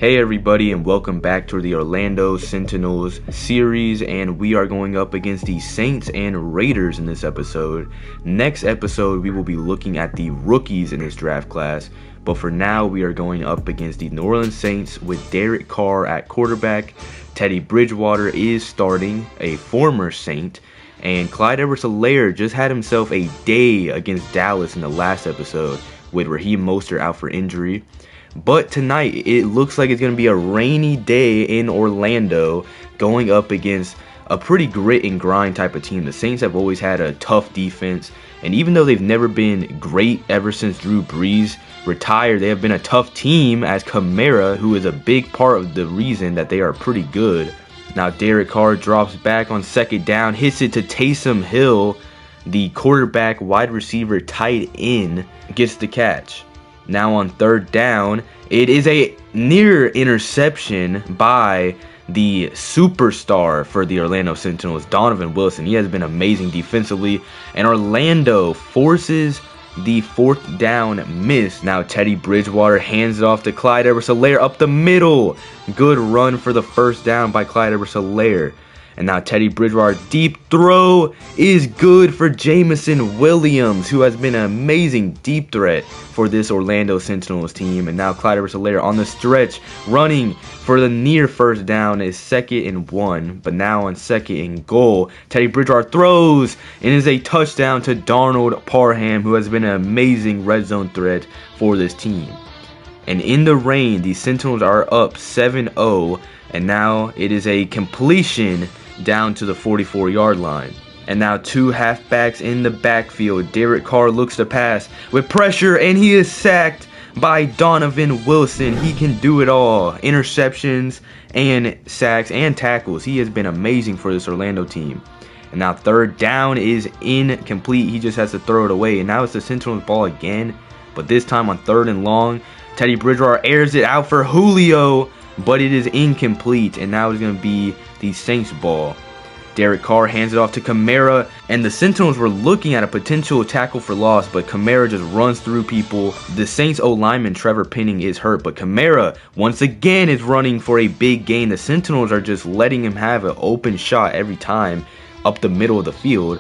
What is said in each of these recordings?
Hey everybody, and welcome back to the Orlando Sentinels series, and we are going up against the Saints and Raiders in this episode. Next episode we will be looking at the rookies in this draft class, but for now we are going up against the New Orleans Saints with Derek Carr at quarterback. Teddy Bridgewater is starting, a former Saint, and Clyde Edwards-Helaire just had himself a day against Dallas in the last episode with Raheem Mostert out for injury. But tonight, it looks like it's going to be a rainy day in Orlando going up against a pretty grit and grind type of team. The Saints have always had a tough defense, and even though they've never been great ever since Drew Brees retired, they have been a tough team as Kamara, who is a big part of the reason that they are pretty good. Now Derek Carr drops back on second down, hits it to Taysom Hill, the quarterback, wide receiver, tight end, gets the catch. Now on third down, it is a near interception by the superstar for the Orlando Sentinels, Donovan Wilson. He has been amazing defensively, and Orlando forces the fourth down miss. Now Teddy Bridgewater hands it off to Clyde Edwards-Helaire up the middle. Good run for the first down by Clyde Edwards-Helaire. And now Teddy Bridgewater, deep throw is good for Jameson Williams, who has been an amazing deep threat for this Orlando Sentinels team. And now Clyde Edwards-Helaire on the stretch, running for the near first down, is 2nd and 1. But now on 2nd and goal, Teddy Bridgewater throws and is a touchdown to Donald Parham, who has been an amazing red zone threat for this team. And in the rain, the Sentinels are up 7-0, and now it is a completion down to the 44-yard line. And now two halfbacks in the backfield. Derek Carr looks to pass with pressure, and he is sacked by Donovan Wilson. He can do it all. Interceptions and sacks and tackles. He has been amazing for this Orlando team. And now third down is incomplete. He just has to throw it away. And now it's the Sentinels ball again, but this time on 3rd and long. Teddy Bridgewater airs it out for Julio, but it is incomplete, and now it's going to be the Saints ball. Derek Carr hands it off to Kamara, and the Sentinels were looking at a potential tackle for loss, but Kamara just runs through people. The Saints O-lineman Trevor Penning is hurt, but Kamara once again is running for a big gain. The Sentinels are just letting him have an open shot every time up the middle of the field.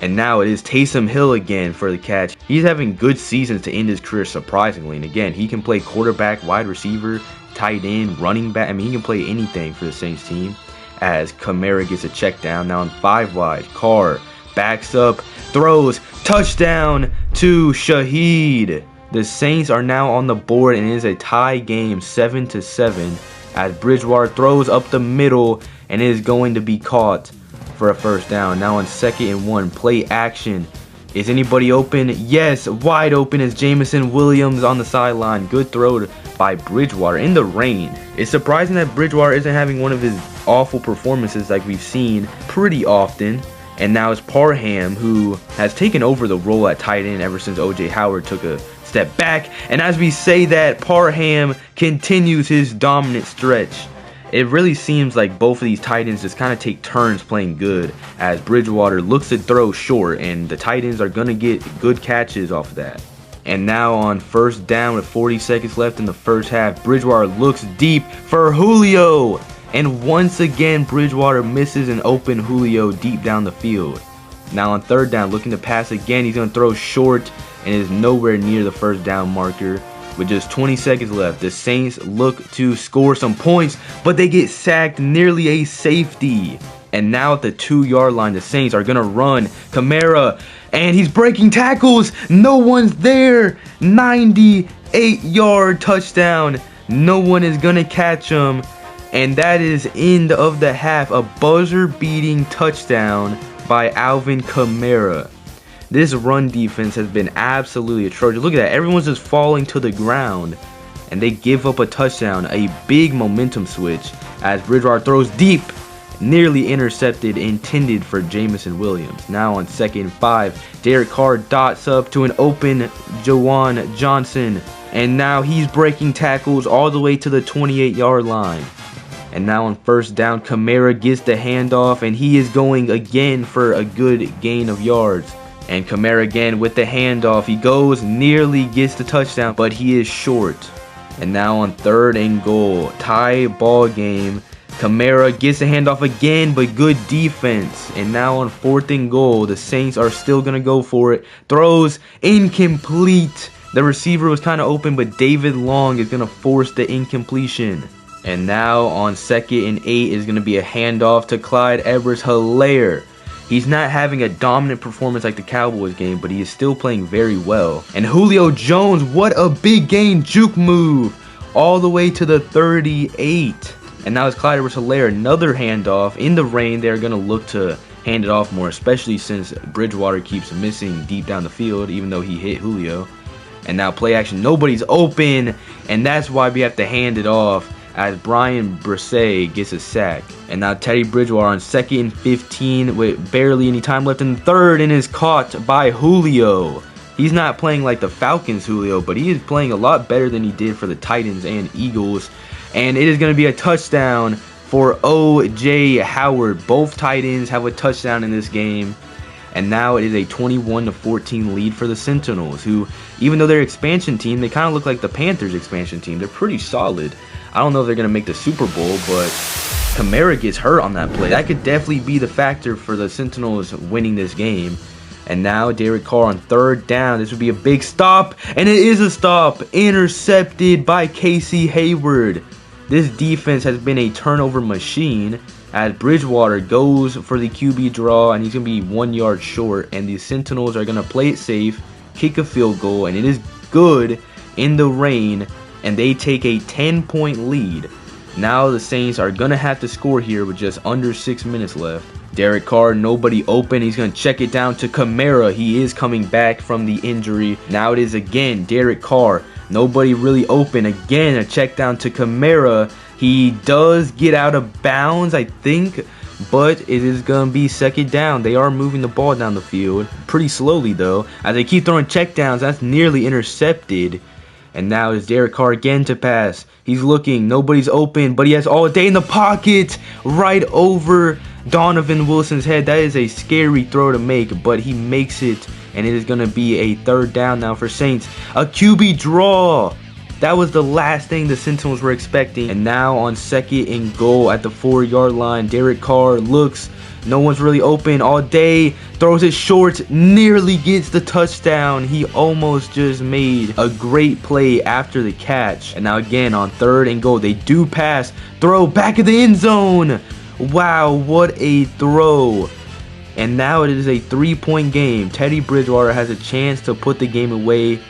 And now it is Taysom Hill again for the catch. He's having good seasons to end his career, surprisingly. And again, he can play quarterback, wide receiver, tight end, running back. I mean, he can play anything for the Saints team. As Kamara gets a check down. Now on 5 wide, Carr backs up, throws, touchdown to Shaheed. The Saints are now on the board, and it is a tie game, 7-7. As Bridgewater throws up the middle, and it is going to be caught for a first down. Now on 2nd and 1, play action. Is anybody open? Yes, wide open is Jameson Williams on the sideline. Good throw by Bridgewater in the rain. It's surprising that Bridgewater isn't having one of his awful performances like we've seen pretty often. And now it's Parham, who has taken over the role at tight end ever since O.J. Howard took a step back. And as we say that, Parham continues his dominant stretch. It really seems like both of these tight ends just kind of take turns playing good, as Bridgewater looks to throw short, and the tight ends are going to get good catches off of that. And now on first down with 40 seconds left in the first half, Bridgewater looks deep for Julio. And once again, Bridgewater misses an open Julio deep down the field. Now on third down, looking to pass again, he's going to throw short and is nowhere near the first down marker. With just 20 seconds left, the Saints look to score some points, but they get sacked, nearly a safety. And now at the 2-yard line, the Saints are going to run. Kamara, and he's breaking tackles. No one's there. 98-yard touchdown. No one is going to catch him. And that is end of the half. A buzzer-beating touchdown by Alvin Kamara. This run defense has been absolutely atrocious. Look at that. Everyone's just falling to the ground. And they give up a touchdown. A big momentum switch as Bridgewater throws deep. Nearly intercepted, intended for Jameson Williams. Now on 2nd and 5, Derek Carr dots up to an open Jawan Johnson. And now he's breaking tackles all the way to the 28-yard line. And now on first down, Kamara gets the handoff, and he is going again for a good gain of yards. And Kamara again with the handoff. He goes, nearly gets the touchdown, but he is short. And now on 3rd and goal, tie ball game. Kamara gets a handoff again, but good defense. And now on 4th and goal, the Saints are still going to go for it. Throws incomplete. The receiver was kind of open, but David Long is going to force the incompletion. And now on 2nd and 8 is going to be a handoff to Clyde Edwards-Helaire. He's not having a dominant performance like the Cowboys game, but he is still playing very well. And Julio Jones, what a big game juke move. All the way to the 38. And now it's Clyde Edwards-Helaire, another handoff. In the rain, they're going to look to hand it off more, especially since Bridgewater keeps missing deep down the field, even though he hit Julio. And now play action, nobody's open, and that's why we have to hand it off as Brian Bresee gets a sack. And now Teddy Bridgewater on 2nd and 15 with barely any time left in the 3rd and is caught by Julio. He's not playing like the Falcons Julio, but he is playing a lot better than he did for the Titans and Eagles. And it is going to be a touchdown for O.J. Howard. Both tight ends have a touchdown in this game. And now it is a 21-14 lead for the Sentinels, who, even though they're expansion team, they kind of look like the Panthers expansion team. They're pretty solid. I don't know if they're going to make the Super Bowl, but Kamara gets hurt on that play. That could definitely be the factor for the Sentinels winning this game. And now Derek Carr on 3rd down. This would be a big stop, and it is a stop. Intercepted by Casey Hayward. This defense has been a turnover machine as Bridgewater goes for the QB draw, and he's going to be 1 yard short. And the Sentinels are going to play it safe, kick a field goal, and it is good in the rain, and they take a 10-point lead. Now the Saints are going to have to score here with just under 6 minutes left. Derek Carr, nobody open. He's going to check it down to Kamara. He is coming back from the injury. Now it is again Derek Carr. Nobody really open. Again, a check down to Kamara. He does get out of bounds, I think, but it is going to be 2nd down. They are moving the ball down the field pretty slowly, though, as they keep throwing checkdowns. That's nearly intercepted. And now it's Derek Carr again to pass. He's looking. Nobody's open, but he has all day in the pocket right over Donovan Wilson's head. That is a scary throw to make, but he makes it, and it is going to be a 3rd down now for Saints. A QB draw. That was the last thing the Sentinels were expecting. And now on 2nd and goal at the 4-yard line, Derek Carr looks. No one's really open all day. Throws it short. Nearly gets the touchdown. He almost just made a great play after the catch. And now again on 3rd and goal, they do pass. Throw back of the end zone. Wow, what a throw. And now it is a 3-point game. Teddy Bridgewater has a chance to put the game away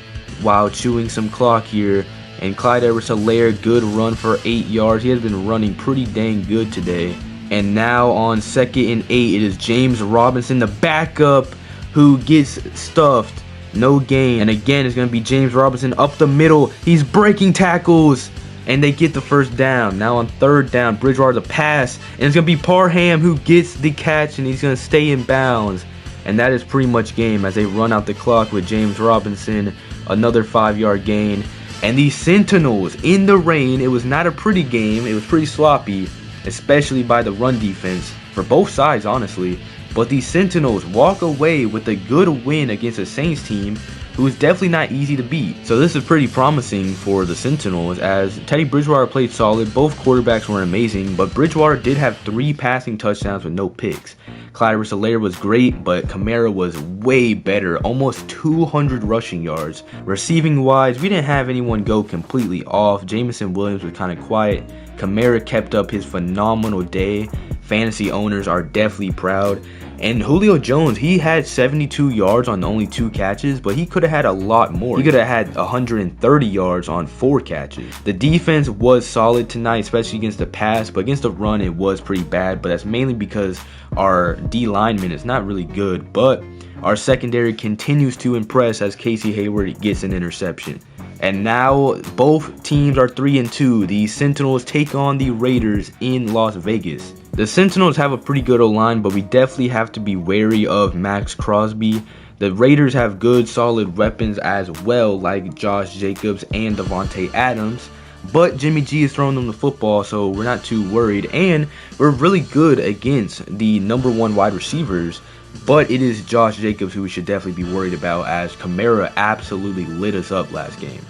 while chewing some clock here. And Clyde Edwards-Helaire, good run for 8 yards. He has been running pretty dang good today. And now on 2nd and 8, it is James Robinson, the backup, who gets stuffed. No gain. And again, it's going to be James Robinson up the middle. He's breaking tackles. And they get the 1st down. Now on 3rd down, Bridgewater the pass. And it's going to be Parham who gets the catch, and he's going to stay in bounds. And that is pretty much game as they run out the clock with James Robinson. Another 5-yard gain. And the Sentinels in the rain. It was not a pretty game. It was pretty sloppy, especially by the run defense for both sides, honestly. But the Sentinels walk away with a good win against a Saints team who is definitely not easy to beat. So this is pretty promising for the Sentinels as Teddy Bridgewater played solid. Both quarterbacks were amazing, but Bridgewater did have 3 passing touchdowns with no picks. Clyde Edwards-Helaire was great, but Kamara was way better, almost 200 rushing yards. Receiving wise, we didn't have anyone go completely off. Jameson Williams was kind of quiet. Kamara kept up his phenomenal day. Fantasy owners are definitely proud. And Julio Jones, he had 72 yards on only 2 catches, but he could have had a lot more. He could have had 130 yards on 4 catches. The defense was solid tonight, especially against the pass, but against the run, it was pretty bad. But that's mainly because our D lineman is not really good. But our secondary continues to impress as Casey Hayward gets an interception. And now both teams are 3-2. The Sentinels take on the Raiders in Las Vegas. The Sentinels have a pretty good O-line, but we definitely have to be wary of Max Crosby. The Raiders have good, solid weapons as well, like Josh Jacobs and Devontae Adams. But Jimmy G is throwing them the football, so we're not too worried. And we're really good against the #1 wide receivers. But it is Josh Jacobs who we should definitely be worried about, as Kamara absolutely lit us up last game.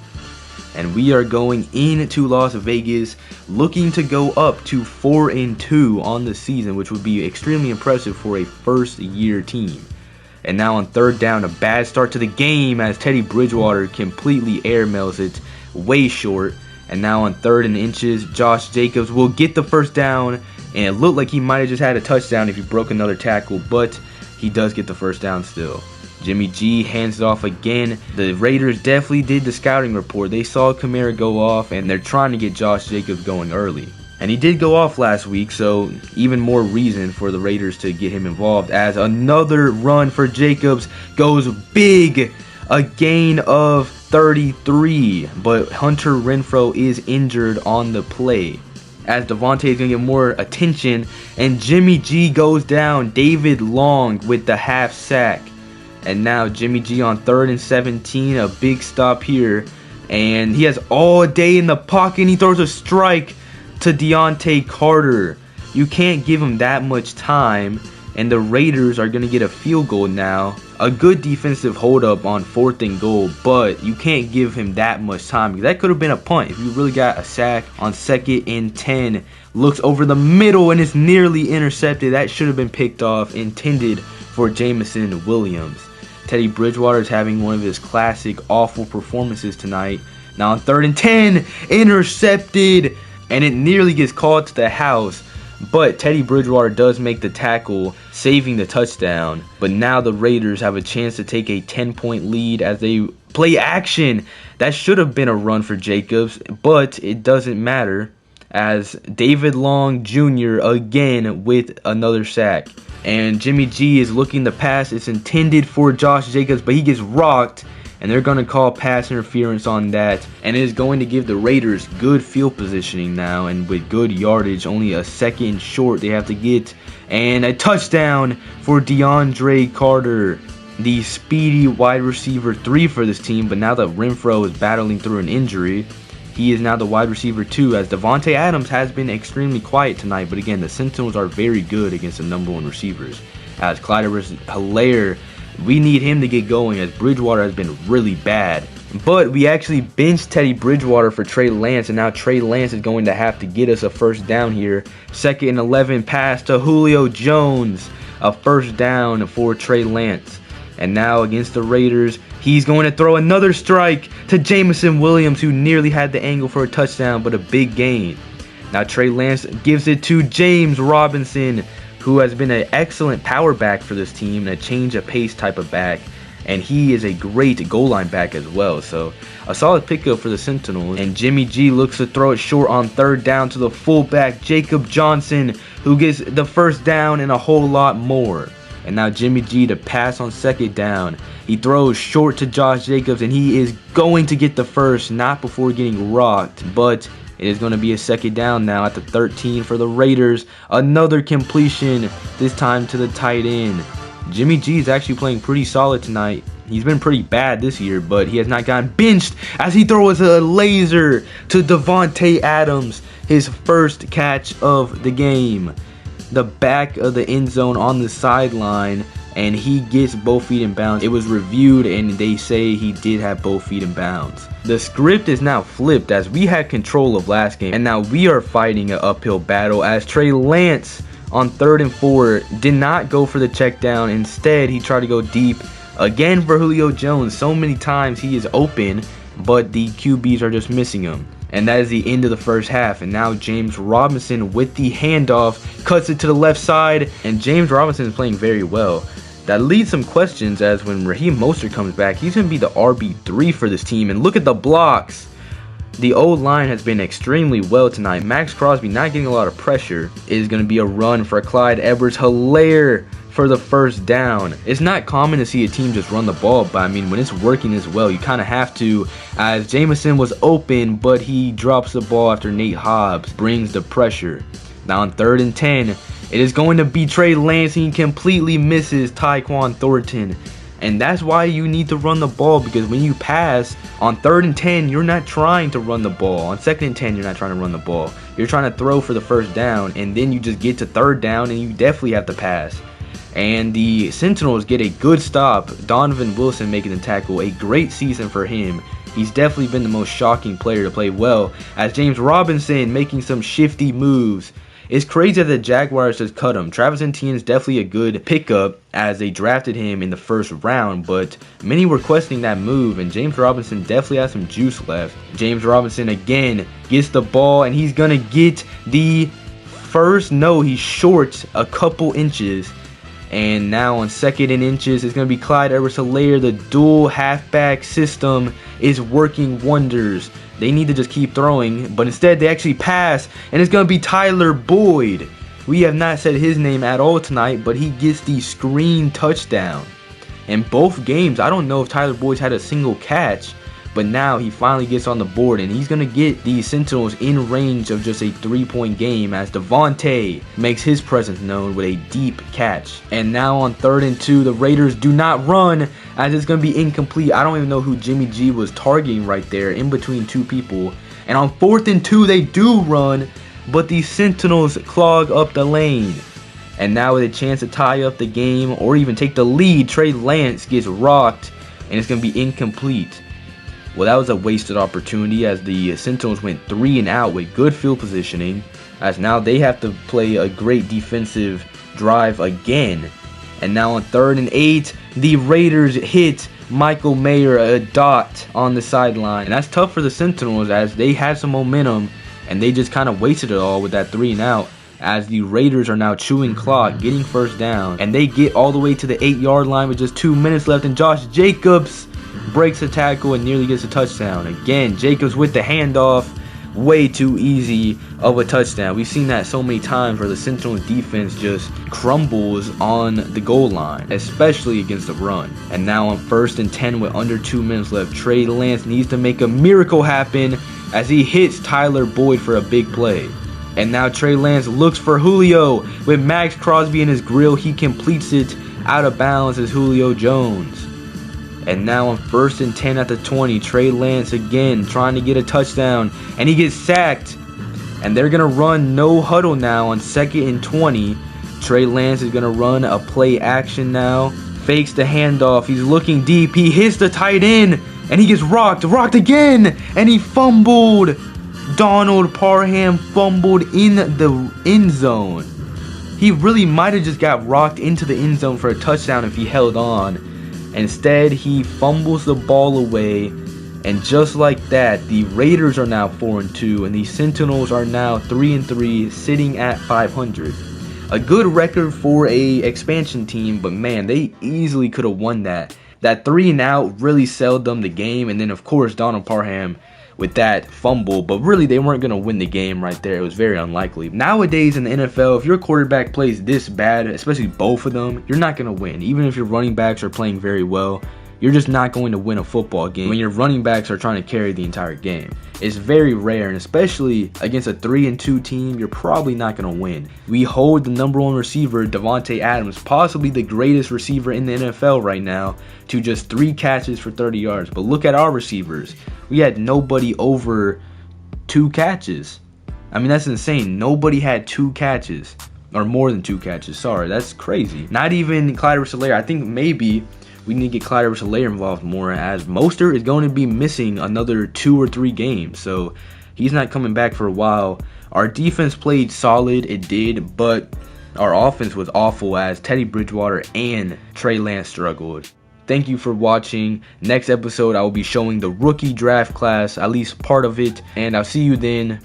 And we are going into Las Vegas looking to go up to 4-2 on the season, which would be extremely impressive for a first-year team. And now on third down, a bad start to the game as Teddy Bridgewater completely airmails it way short. And now on 3rd and inches, Josh Jacobs will get the first down. And it looked like he might have just had a touchdown if he broke another tackle, but he does get the first down still. Jimmy G hands it off again. The Raiders definitely did the scouting report. They saw Kamara go off, and they're trying to get Josh Jacobs going early. And he did go off last week, so even more reason for the Raiders to get him involved, as another run for Jacobs goes big. A gain of 33, but Hunter Renfrow is injured on the play, as Devontae is going to get more attention, and Jimmy G goes down. David Long with the half sack. And now Jimmy G on 3rd and 17, a big stop here. And he has all day in the pocket, and he throws a strike to Deontay Carter. You can't give him that much time, and the Raiders are going to get a field goal now. A good defensive holdup on 4th and goal, but you can't give him that much time, because that could have been a punt if you really got a sack on 2nd and 10. Looks over the middle, and it's nearly intercepted. That should have been picked off, intended for Jameson Williams. Teddy Bridgewater is having one of his classic awful performances tonight. Now on 3rd and 10, intercepted, and it nearly gets called to the house. But Teddy Bridgewater does make the tackle, saving the touchdown. But now the Raiders have a chance to take a 10-point lead as they play action. That should have been a run for Jacobs, but it doesn't matter, as David Long Jr. again with another sack. And Jimmy G is looking to pass. It's intended for Josh Jacobs, but he gets rocked, and they're going to call pass interference on that. And it is going to give the Raiders good field positioning now, and with good yardage, only a second short they have to get. And a touchdown for DeAndre Carter, the speedy wide receiver 3 for this team. But now that Renfrow is battling through an injury, he is now the wide receiver 2, as Devontae Adams has been extremely quiet tonight. But again, the Sentinels are very good against the number 1 receivers. As Clyde Hilaire, we need him to get going, as Bridgewater has been really bad. But we actually benched Teddy Bridgewater for Trey Lance, and now Trey Lance is going to have to get us a first down here. 2nd and 11 pass to Julio Jones. A first down for Trey Lance. And now against the Raiders, he's going to throw another strike to Jameson Williams, who nearly had the angle for a touchdown, but a big gain. Now Trey Lance gives it to James Robinson, who has been an excellent power back for this team, and a change of pace type of back. And he is a great goal line back as well. So a solid pickup for the Sentinels. And Jimmy G looks to throw it short on 3rd down to the fullback, Jacob Johnson, who gets the first down and a whole lot more. And now Jimmy G to pass on 2nd down. He throws short to Josh Jacobs, and he is going to get the first, not before getting rocked. But it is going to be a 2nd down now at the 13 for the Raiders. Another completion, this time to the tight end. Jimmy G is actually playing pretty solid tonight. He's been pretty bad this year, but he has not gotten benched, as he throws a laser to Devontae Adams, his first catch of the game. The back of the end zone on the sideline, and he gets both feet in bounds. It was reviewed, and they say he did have both feet in bounds. The script is now flipped, as we had control of last game, and now we are fighting an uphill battle, as Trey Lance on 3rd and 4 did not go for the check down. Instead, he tried to go deep again for Julio Jones. So many times he is open, but the QBs are just missing him. And that is the end of the first half. And now James Robinson with the handoff cuts it to the left side, and James Robinson is playing very well. That leads some questions, as when Raheem Mostert comes back, he's going to be the RB3 for this team. And look at the blocks. The O-line has been extremely well tonight. Max Crosby not getting a lot of pressure. It is going to be a run for Clyde Edwards-Helaire for the first down. It's not common to see a team just run the ball, but I mean, when it's working as well, you kind of have to, as Jameson was open, but he drops the ball after Nate Hobbs brings the pressure. Now on 3rd and 10, it is going to be Trey Lance. He completely misses Tyquan Thornton. And that's why you need to run the ball, because when you pass on 3rd and 10, you're not trying to run the ball. On 2nd and 10, you're not trying to run the ball. You're trying to throw for the first down, and then you just get to 3rd down, and you definitely have to pass. And the Sentinels get a good stop. Donovan Wilson making the tackle. A great season for him. he's definitely been the most shocking player to play well, as James Robinson making some shifty moves. It's crazy that the Jaguars just cut him. Travis Etienne is definitely a good pickup as they drafted him in the first round, but many were questioning that move, and James Robinson definitely has some juice left. James Robinson again gets the ball, and he's gonna get the first. No, he's short a couple inches. And now on 2nd and inches, it's going to be Clyde Edwards-Helaire. The dual halfback system is working wonders. They need to just keep throwing, but instead they actually pass, and it's going to be Tyler Boyd. We have not said his name at all tonight, but he gets the screen touchdown. In both games, I don't know if Tyler Boyd's had a single catch, but now he finally gets on the board, and he's going to get the Sentinels in range of just a 3-point game as Devontae makes his presence known with a deep catch. And now on 3rd and 2, the Raiders do not run as it's going to be incomplete. I don't even know who Jimmy G was targeting right there in between two people. And on 4th and 2, they do run, but the Sentinels clog up the lane. And now with a chance to tie up the game or even take the lead, Trey Lance gets rocked, and it's going to be incomplete. Well, that was a wasted opportunity as the Sentinels went 3 and out with good field positioning, as now they have to play a great defensive drive again. And now on 3rd and 8, the Raiders hit Michael Mayer a dot on the sideline. And that's tough for the Sentinels as they had some momentum and they just kind of wasted it all with that 3 and out, as the Raiders are now chewing clock, getting first down. And they get all the way to the 8-yard line with just 2 minutes left, and Josh Jacobs breaks a tackle and nearly gets a touchdown. Again, Jacobs with the handoff, way too easy of a touchdown. We've seen that so many times where the Sentinels defense just crumbles on the goal line, especially against the run. And now on 1st and 10 with under 2 minutes left, Trey Lance needs to make a miracle happen as he hits Tyler Boyd for a big play. And now Trey Lance looks for Julio with Max Crosby in his grill. He completes it out of bounds as Julio Jones. And now on 1st and 10 at the 20, Trey Lance again trying to get a touchdown, and he gets sacked. And they're going to run no huddle now on 2nd and 20. Trey Lance is going to run a play action now. Fakes the handoff. He's looking deep. He hits the tight end, and he gets rocked again, and he fumbled. Donald Parham fumbled in the end zone. He really might have just got rocked into the end zone for a touchdown if he held on. Instead, he fumbles the ball away, and just like that, the Raiders are now 4-2, and the Sentinels are now 3-3, sitting at 500. A good record for a expansion team, but man, they easily could have won that. That 3 and out really sold them the game, and then of course Donald Parham with that fumble, but really they weren't going to win the game right there. It was very unlikely. Nowadays in the NFL, if your quarterback plays this bad, especially both of them, you're not going to win. Even if your running backs are playing very well, you're just not going to win a football game when your running backs are trying to carry the entire game. It's very rare, and especially against a 3-2 team, you're probably not going to win. We hold the #1 receiver, Davante Adams, possibly the greatest receiver in the NFL right now, to just 3 catches for 30 yards. But look at our receivers. We had nobody over 2 catches. I mean, that's insane. Nobody had 2 catches, or more than 2 catches. Sorry, that's crazy. Not even Clyde Edwards-Helaire. I think maybe we need to get Clyde Edwards-Helaire involved more, as Mostert is going to be missing another 2 or 3 games, so he's not coming back for a while. Our defense played solid, it did, but our offense was awful as Teddy Bridgewater and Trey Lance struggled. Thank you for watching. Next episode, I will be showing the rookie draft class, at least part of it, and I'll see you then.